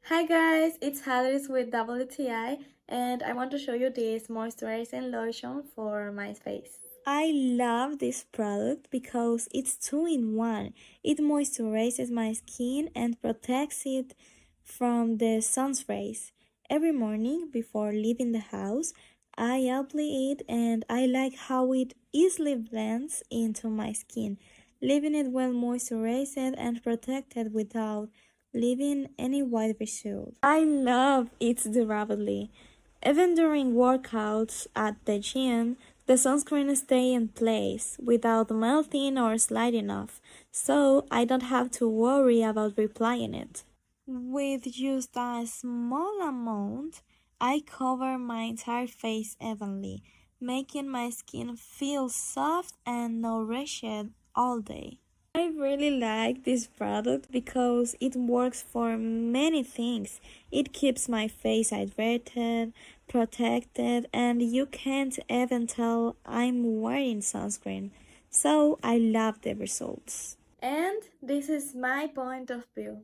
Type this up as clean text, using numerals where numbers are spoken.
Hi guys, it's Hadris with WTI and I want to show you this moisturizing lotion for my face. I love this product because it's 2 in 1. It moisturizes my skin and protects it from the sun's rays. Every morning before leaving the house, I apply it and I like how it easily blends into my skin, leaving it well moisturized and protected without leaving any white residue. I love its durability. Even during workouts at the gym, the sunscreen stays in place without melting or sliding off, so I don't have to worry about reapplying it. With just a small amount, I cover my entire face evenly, making my skin feel soft and nourished all day. I really like this product because it works for many things. It keeps my face hydrated, protected, and you can't even tell I'm wearing sunscreen. So I love the results. And this is my point of view.